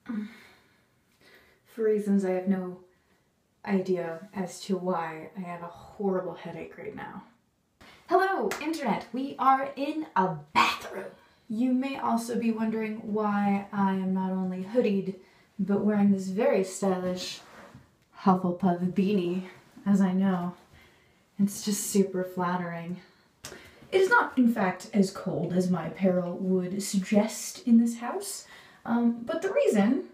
For reasons I have no idea as to why, I have a horrible headache right now. Hello, Internet! We are in a bathroom! You may also be wondering why I am not only hoodied, but wearing this very stylish Hufflepuff beanie, as I know. It's just super flattering. It is not, in fact, as cold as my apparel would suggest in this house, but the reason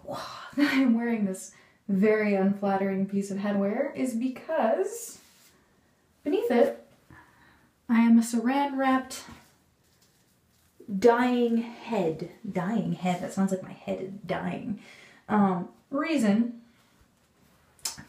that I'm wearing this very unflattering piece of headwear is because beneath it, I am a saran-wrapped dying head. Dying head, that sounds like my head is dying. Reason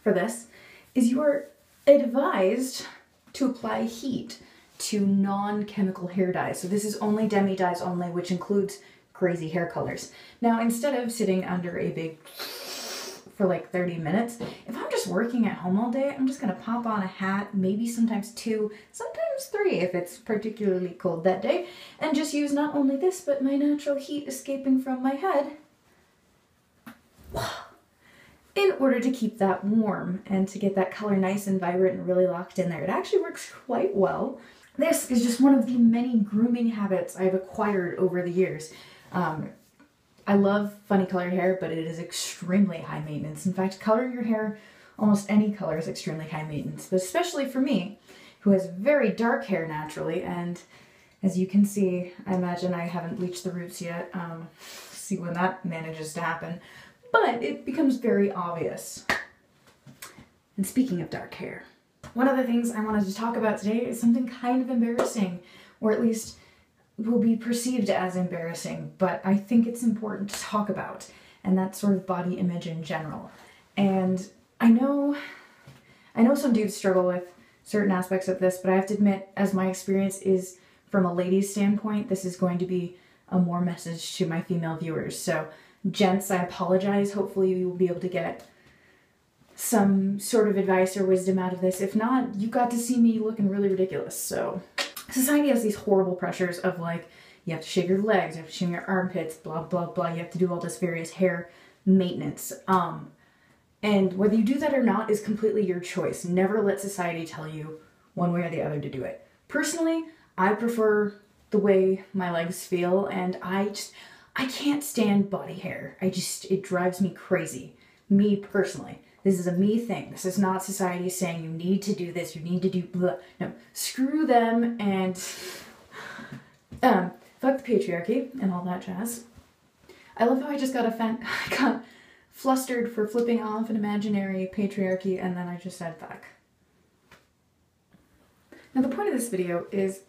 for this is you are advised to apply heat to non-chemical hair dyes. So this is only demi-dyes only, which includes crazy hair colors. Now, instead of sitting under a big for like 30 minutes, if I'm just working at home all day, I'm just gonna pop on a hat, maybe sometimes 2, sometimes 3 if it's particularly cold that day, and just use not only this, but my natural heat escaping from my head in order to keep that warm and to get that color nice and vibrant and really locked in there. It actually works quite well. This is just one of the many grooming habits I've acquired over the years. I love funny colored hair, but it is extremely high maintenance. In fact, coloring your hair, almost any color, is extremely high maintenance, but especially for me, who has very dark hair naturally, and as you can see, I imagine I haven't bleached the roots yet. See when that manages to happen, but it becomes very obvious. And speaking of dark hair, one of the things I wanted to talk about today is something kind of embarrassing, or at least will be perceived as embarrassing, but I think it's important to talk about, and that's sort of body image in general. And I know some dudes struggle with certain aspects of this, but I have to admit, as my experience is from a lady's standpoint, this is going to be a more message to my female viewers. So gents, I apologize. Hopefully you will be able to get some sort of advice or wisdom out of this. If not, you got to see me looking really ridiculous. So society has these horrible pressures of like, you have to shave your legs, you have to shave your armpits, blah, blah, blah. You have to do all this various hair maintenance. And whether you do that or not is completely your choice. Never let society tell you one way or the other to do it. Personally, I prefer the way my legs feel, and I can't stand body hair. It drives me crazy. Me personally. This is a me thing. This is not society saying you need to do this, you need to do blah. No, screw them and fuck the patriarchy and all that jazz. I love how I just got flustered for flipping off an imaginary patriarchy, and then I just said fuck. Now the point of this video is,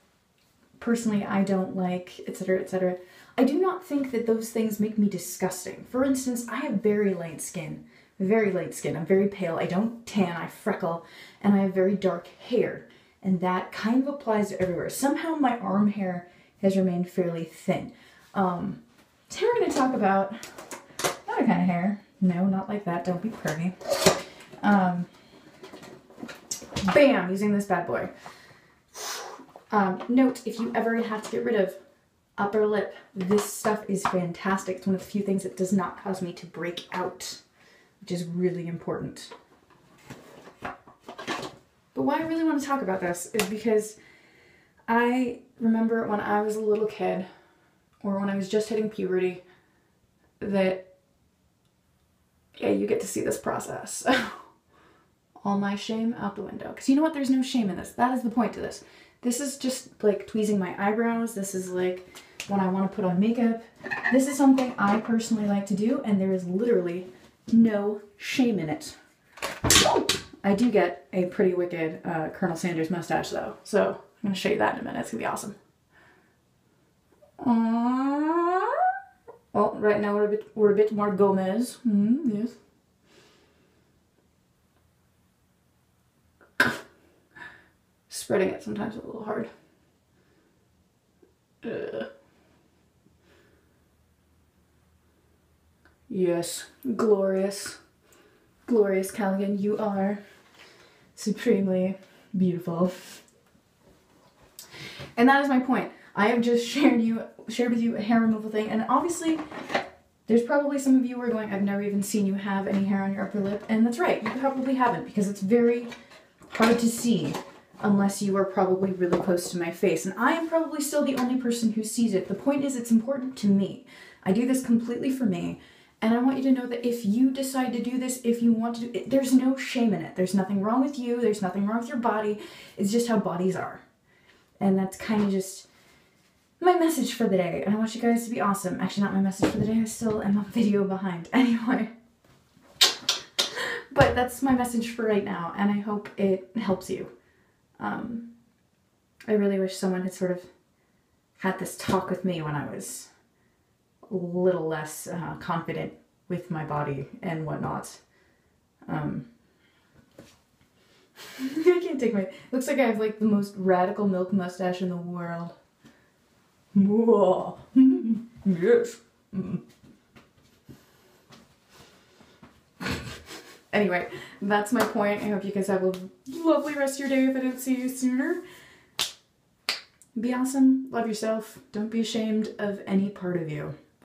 personally, I don't like, etc., etc. I do not think that those things make me disgusting. For instance, I have very light skin. Very light skin. I'm very pale. I don't tan. I freckle. And I have very dark hair. And that kind of applies to everywhere. Somehow my arm hair has remained fairly thin. Today we're going to talk about another kind of hair. No, not like that. Don't be pervy. Bam! Using this bad boy. Note, if you ever have to get rid of upper lip, this stuff is fantastic. It's one of the few things that does not cause me to break out, which is really important. But why I really want to talk about this is because I remember when I was a little kid, or when I was just hitting puberty, that, yeah, you get to see this process. All my shame out the window. Because you know what? There's no shame in this. That is the point to this. This is just like tweezing my eyebrows. This is like when I want to put on makeup. This is something I personally like to do, and there is literally no shame in it. I do get a pretty wicked Colonel Sanders mustache though, so I'm going to show you that in a minute. It's going to be awesome. Well, right now we're a bit more Gomez. Yes. Spreading it sometimes a little hard. Yes, glorious. Glorious Callaghan, you are supremely beautiful. And that is my point. I have just shared with you a hair removal thing, and obviously There's probably some of you who are going, I've never even seen you have any hair on your upper lip. And that's right, you probably haven't, because it's very hard to see unless you are probably really close to my face. And I am probably still the only person who sees it. The point is, it's important to me. I do this completely for me. And I want you to know that if you decide to do this, if you want to do it, there's no shame in it. There's nothing wrong with you. There's nothing wrong with your body. It's just how bodies are. And that's kind of just my message for the day. And I want you guys to be awesome. Actually, not my message for the day. I still am a video behind. Anyway. But that's my message for right now. And I hope it helps you. I really wish someone had sort of had this talk with me when I was a little less confident with my body and whatnot. I can't take my... Looks like I have like the most radical milk mustache in the world. Whoa. Yes. Anyway, that's my point. I hope you guys have a lovely rest of your day if I don't see you sooner. Be awesome. Love yourself. Don't be ashamed of any part of you.